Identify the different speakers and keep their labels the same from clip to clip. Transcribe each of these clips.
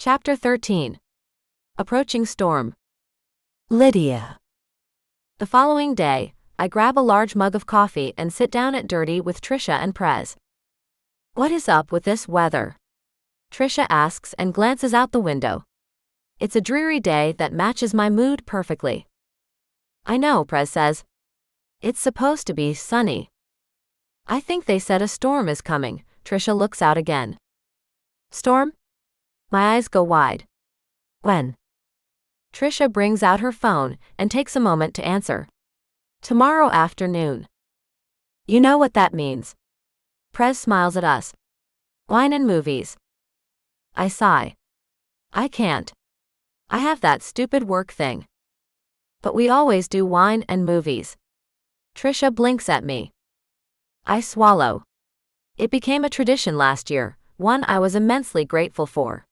Speaker 1: Chapter 13. Approaching Storm.
Speaker 2: Lydia.
Speaker 1: The following day, I grab a large mug of coffee and sit down at Dirty with Trisha and Prez. "What is up with this weather?" Trisha asks and glances out the window. "It's a dreary day that matches my mood perfectly." "I know," Prez says. "It's supposed to be sunny." "I think they said a storm is coming." Trisha looks out again. "Storm?" My eyes go wide. "When?" Trisha brings out her phone and takes a moment to answer. "Tomorrow afternoon." "You know what that means." Prez smiles at us. "Wine and movies." I sigh. "I can't. I have that stupid work thing." "But we always do wine and movies." Trisha blinks at me. I swallow. It became a tradition last year, one I was immensely grateful for.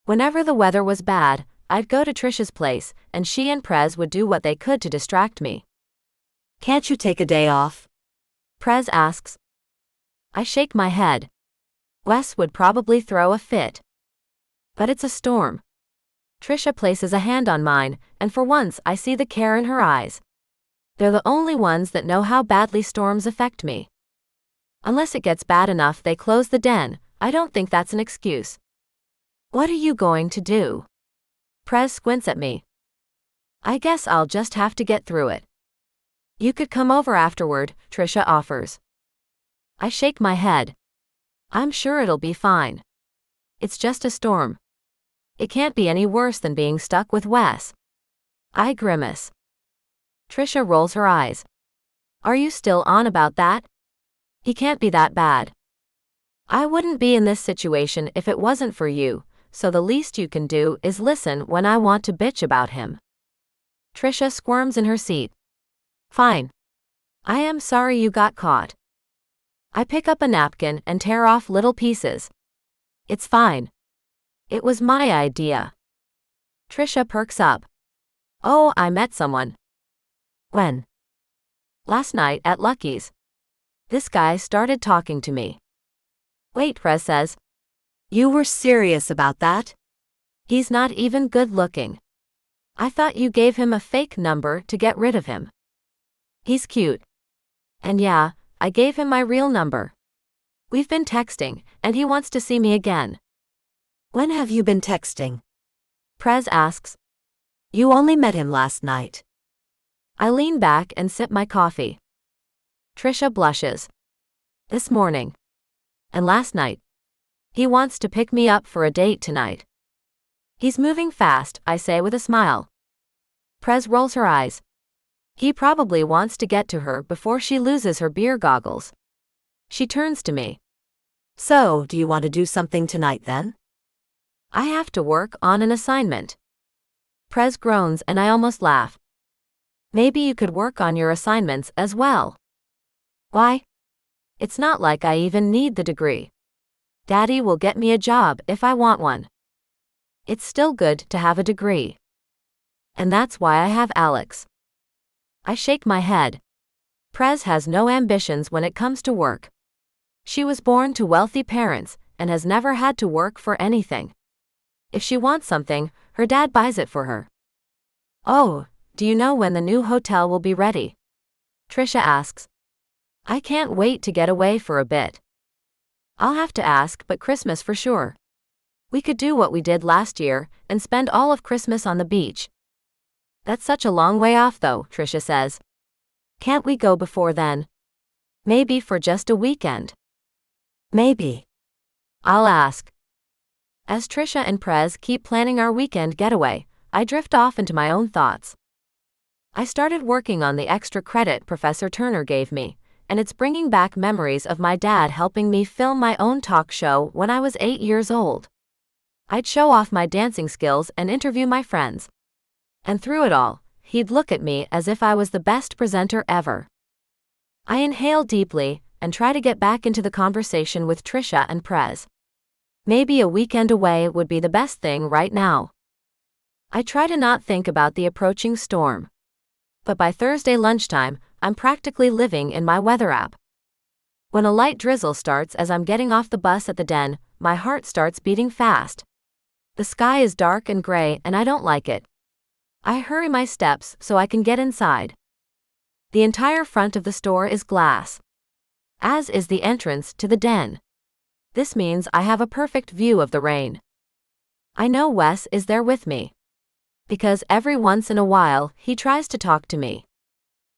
Speaker 1: Whenever the weather was bad, I'd go to Trisha's place, and she and Prez would do what they could to distract me.
Speaker 2: "Can't you take a day off?"
Speaker 1: Prez asks. I shake my head. Wes would probably throw a fit. "But it's a storm." Trisha places a hand on mine, and for once I see the care in her eyes. They're the only ones that know how badly storms affect me. Unless it gets bad enough they close the den, I don't think that's an excuse. "What are you going to do?" Prez squints at me. "I guess I'll just have to get through it." "You could come over afterward," Trisha offers. I shake my head. "I'm sure it'll be fine. It's just a storm. It can't be any worse than being stuck with Wes." I grimace. Trisha rolls her eyes. "Are you still on about that? He can't be that bad." "I wouldn't be in this situation if it wasn't for you, so the least you can do is listen when I want to bitch about him." Trisha squirms in her seat. "Fine. I am sorry you got caught." I pick up a napkin and tear off little pieces. "It's fine. It was my idea." Trisha perks up. "Oh, I met someone." "When?" "Last night at Lucky's. This guy started talking to me." "Wait," Prez says.
Speaker 2: "You were serious about that?"
Speaker 1: "He's not even good looking. I thought you gave him a fake number to get rid of him." "He's cute." "And yeah, I gave him my real number. We've been texting, and he wants to see me again."
Speaker 2: "When have you been texting?"
Speaker 1: Prez asks.
Speaker 2: "You only met him last night."
Speaker 1: I lean back and sip my coffee. Trisha blushes. "This morning. And last night. He wants to pick me up for a date tonight." "He's moving fast," I say with a smile. Prez rolls her eyes. "He probably wants to get to her before she loses her beer goggles." She turns to me.
Speaker 2: "So, do you want to do something tonight then?"
Speaker 1: "I have to work on an assignment." Prez groans and I almost laugh. "Maybe you could work on your assignments as well." "Why?" "It's not like I even need the degree. Daddy will get me a job if I want one. It's still good to have a degree. And that's why I have Alex." I shake my head. Prez has no ambitions when it comes to work. She was born to wealthy parents and has never had to work for anything. If she wants something, her dad buys it for her. "Oh, do you know when the new hotel will be ready?" Trisha asks. I can't wait to get away for a bit. "I'll have to ask, but Christmas for sure. We could do what we did last year and spend all of Christmas on the beach." "That's such a long way off though," Trisha says. "Can't we go before then? Maybe for just a weekend."
Speaker 2: "Maybe.
Speaker 1: I'll ask." As Trisha and Prez keep planning our weekend getaway, I drift off into my own thoughts. I started working on the extra credit Professor Turner gave me, and it's bringing back memories of my dad helping me film my own talk show when I was 8 years old. I'd show off my dancing skills and interview my friends. And through it all, he'd look at me as if I was the best presenter ever. I inhale deeply and try to get back into the conversation with Trisha and Prez. Maybe a weekend away would be the best thing right now. I try to not think about the approaching storm. But by Thursday lunchtime, I'm practically living in my weather app. When a light drizzle starts as I'm getting off the bus at the den, my heart starts beating fast. The sky is dark and gray and I don't like it. I hurry my steps so I can get inside. The entire front of the store is glass, as is the entrance to the den. This means I have a perfect view of the rain. I know Wes is there with me, because every once in a while he tries to talk to me.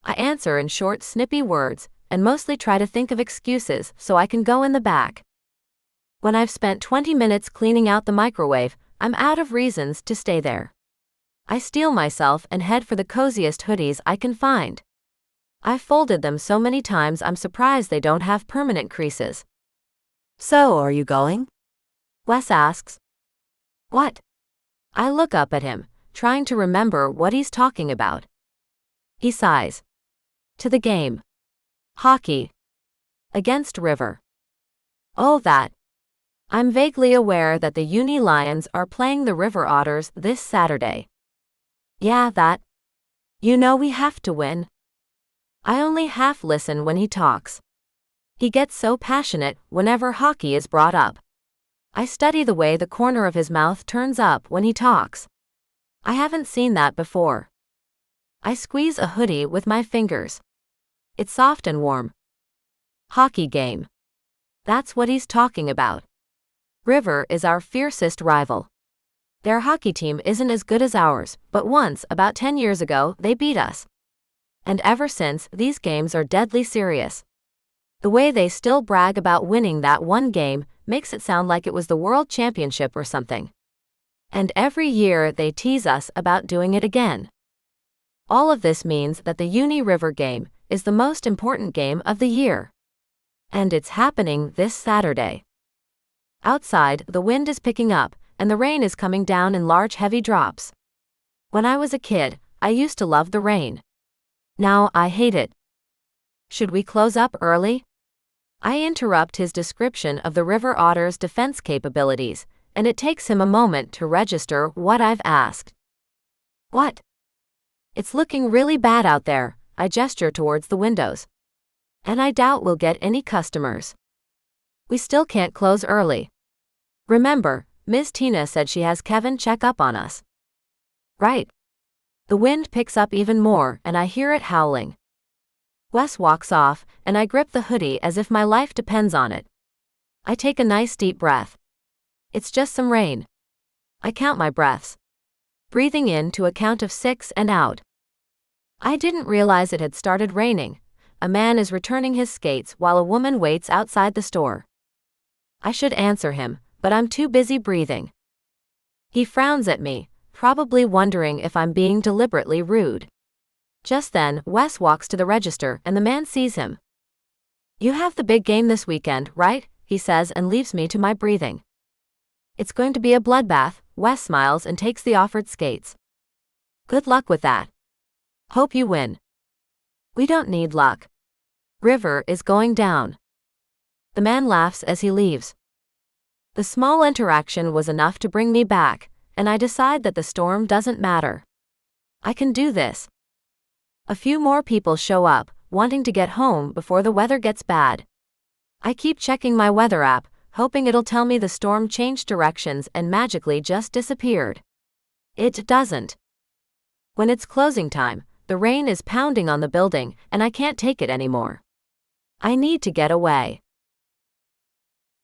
Speaker 1: I answer in short, snippy words, and mostly try to think of excuses so I can go in the back. When I've spent 20 minutes cleaning out the microwave, I'm out of reasons to stay there. I steel myself and head for the coziest hoodies I can find. I've folded them so many times I'm surprised they don't have permanent creases.
Speaker 2: So, are you going?
Speaker 1: Wes asks. What? I look up at him, trying to remember what he's talking about. He sighs. To the game. Hockey. Against River. Oh, that. I'm vaguely aware that the UNI Lions are playing the River Otters this Saturday. Yeah, that. You know we have to win. I only half listen when he talks. He gets so passionate whenever hockey is brought up. I study the way the corner of his mouth turns up when he talks. I haven't seen that before. I squeeze a hoodie with my fingers. It's soft and warm. Hockey game. That's what he's talking about. River is our fiercest rival. Their hockey team isn't as good as ours, but once, about 10 years ago, they beat us. And ever since, these games are deadly serious. The way they still brag about winning that one game makes it sound like it was the World Championship or something. And every year they tease us about doing it again. All of this means that the UNI River game is the most important game of the year. And it's happening this Saturday. Outside, the wind is picking up, and the rain is coming down in large heavy drops. When I was a kid, I used to love the rain. Now I hate it. Should we close up early? I interrupt his description of the River Otter's defense capabilities, and it takes him a moment to register what I've asked. What? It's looking really bad out there, I gesture towards the windows. And I doubt we'll get any customers. We still can't close early. Remember, Ms. Tina said she has Kevin check up on us. Right. The wind picks up even more and I hear it howling. Wes walks off, and I grip the hoodie as if my life depends on it. I take a nice deep breath. It's just some rain. I count my breaths, breathing in to a count of 6 and out. I didn't realize it had started raining. A man is returning his skates while a woman waits outside the store. I should answer him, but I'm too busy breathing. He frowns at me, probably wondering if I'm being deliberately rude. Just then, Wes walks to the register and the man sees him. You have the big game this weekend, right? He says and leaves me to my breathing. It's going to be a bloodbath. Wes smiles and takes the offered skates. Good luck with that. Hope you win. We don't need luck. River is going down. The man laughs as he leaves. The small interaction was enough to bring me back, and I decide that the storm doesn't matter. I can do this. A few more people show up, wanting to get home before the weather gets bad. I keep checking my weather app, hoping it'll tell me the storm changed directions and magically just disappeared. It doesn't. When it's closing time, the rain is pounding on the building and I can't take it anymore. I need to get away.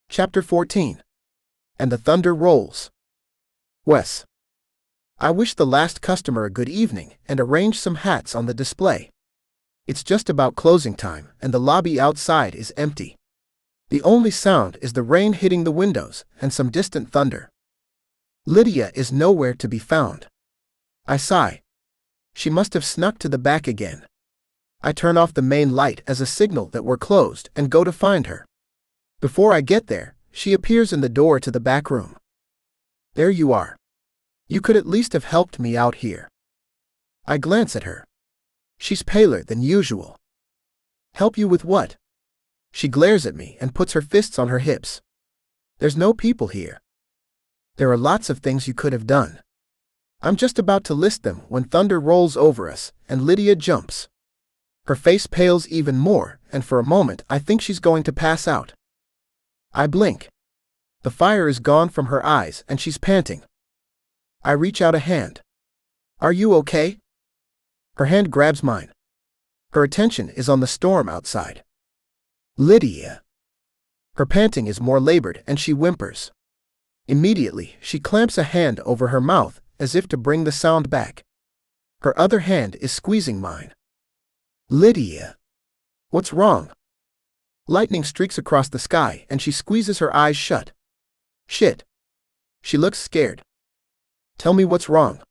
Speaker 3: Chapter 14. And the thunder rolls. Wes. I wish the last customer a good evening and arrange some hats on the display. It's just about closing time and the lobby outside is empty. The only sound is the rain hitting the windows and some distant thunder. Lydia is nowhere to be found. I sigh. She must have snuck to the back again. I turn off the main light as a signal that we're closed and go to find her. Before I get there, she appears in the door to the back room. There you are. You could at least have helped me out here. I glance at her. She's paler than usual. Help you with what? She glares at me and puts her fists on her hips. There's no people here. There are lots of things you could have done. I'm just about to list them when thunder rolls over us and Lydia jumps. Her face pales even more, and for a moment I think she's going to pass out. I blink. The fire is gone from her eyes and she's panting, I reach out a hand. Are you okay? Her hand grabs mine. Her attention is on the storm outside. Lydia. Her panting is more labored and she whimpers. Immediately, she clamps a hand over her mouth as if to bring the sound back. Her other hand is squeezing mine. Lydia. What's wrong? Lightning streaks across the sky and she squeezes her eyes shut. Shit. She looks scared. Tell me what's wrong.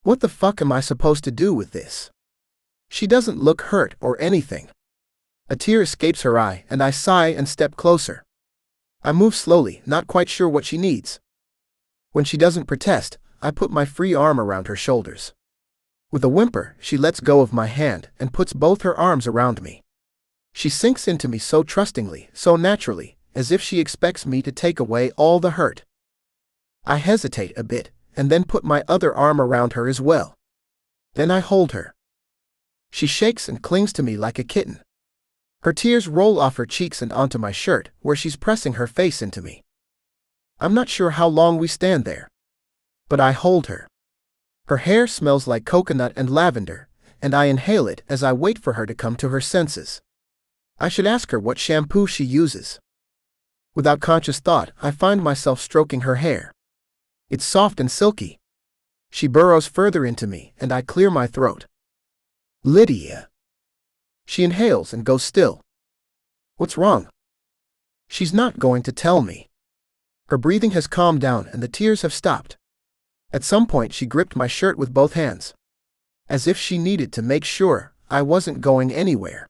Speaker 3: What the fuck am I supposed to do with this? She doesn't look hurt or anything. A tear escapes her eye and I sigh and step closer. I move slowly, not quite sure what she needs. When she doesn't protest, I put my free arm around her shoulders. With a whimper, she lets go of my hand and puts both her arms around me. She sinks into me so trustingly, so naturally, as if she expects me to take away all the hurt. I hesitate a bit, and then put my other arm around her as well. Then I hold her. She shakes and clings to me like a kitten. Her tears roll off her cheeks and onto my shirt, where she's pressing her face into me. I'm not sure how long we stand there. But I hold her. Her hair smells like coconut and lavender, and I inhale it as I wait for her to come to her senses. I should ask her what shampoo she uses. Without conscious thought, I find myself stroking her hair. It's soft and silky. She burrows further into me, and I clear my throat. Lydia. She inhales and goes still. What's wrong? She's not going to tell me. Her breathing has calmed down and the tears have stopped. At some point she gripped my shirt with both hands, as if she needed to make sure I wasn't going anywhere.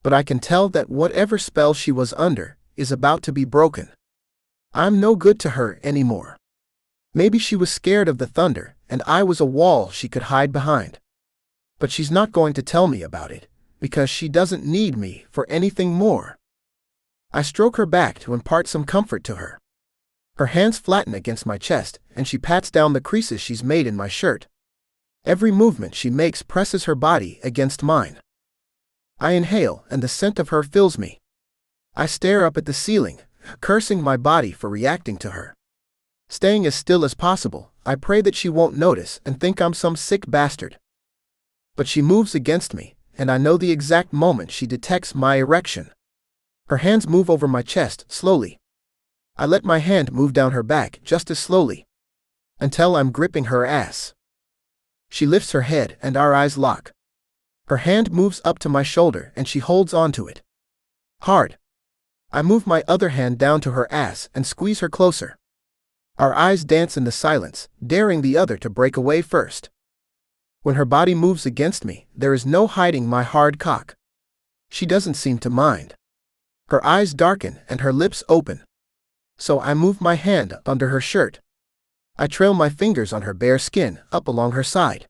Speaker 3: But I can tell that whatever spell she was under is about to be broken. I'm no good to her anymore. Maybe she was scared of the thunder and I was a wall she could hide behind. But she's not going to tell me about it, because she doesn't need me for anything more. I stroke her back to impart some comfort to her. Her hands flatten against my chest, and she pats down the creases she's made in my shirt. Every movement she makes presses her body against mine. I inhale, and the scent of her fills me. I stare up at the ceiling, cursing my body for reacting to her. Staying as still as possible, I pray that she won't notice and think I'm some sick bastard. But she moves against me, and I know the exact moment she detects my erection. Her hands move over my chest, slowly. I let my hand move down her back just as slowly, until I'm gripping her ass. She lifts her head and our eyes lock. Her hand moves up to my shoulder and she holds onto it. Hard. I move my other hand down to her ass and squeeze her closer. Our eyes dance in the silence, daring the other to break away first. When her body moves against me, there is no hiding my hard cock. She doesn't seem to mind. Her eyes darken and her lips open. So I move my hand up under her shirt. I trail my fingers on her bare skin up along her side,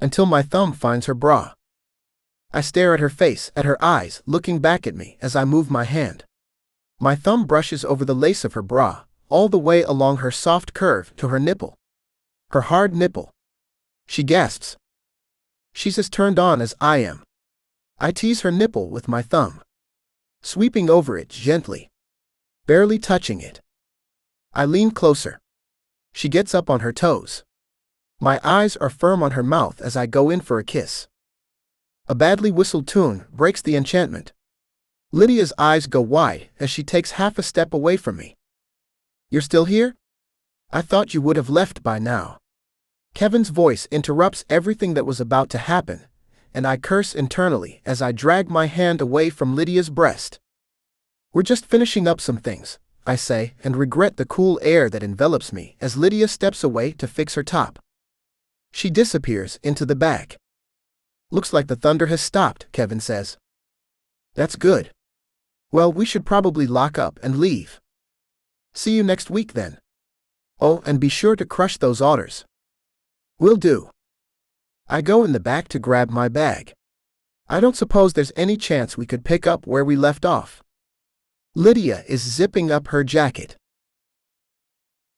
Speaker 3: until my thumb finds her bra. I stare at her face, at her eyes, looking back at me as I move my hand. My thumb brushes over the lace of her bra, all the way along her soft curve to her nipple. Her hard nipple. She gasps. She's as turned on as I am. I tease her nipple with my thumb, sweeping over it gently, barely touching it. I lean closer. She gets up on her toes. My eyes are firm on her mouth as I go in for a kiss. A badly whistled tune breaks the enchantment. Lydia's eyes go wide as she takes half a step away from me. You're still here? I thought you would have left by now. Kevin's voice interrupts everything that was about to happen, and I curse internally as I drag my hand away from Lydia's breast. We're just finishing up some things, I say, and regret the cool air that envelops me as Lydia steps away to fix her top. She disappears into the back. Looks like the thunder has stopped, Kevin says. That's good. Well, we should probably lock up and leave. See you next week then. Oh, and be sure to crush those otters. Will do. I go in the back to grab my bag. I don't suppose there's any chance we could pick up where we left off. Lydia is zipping up her jacket.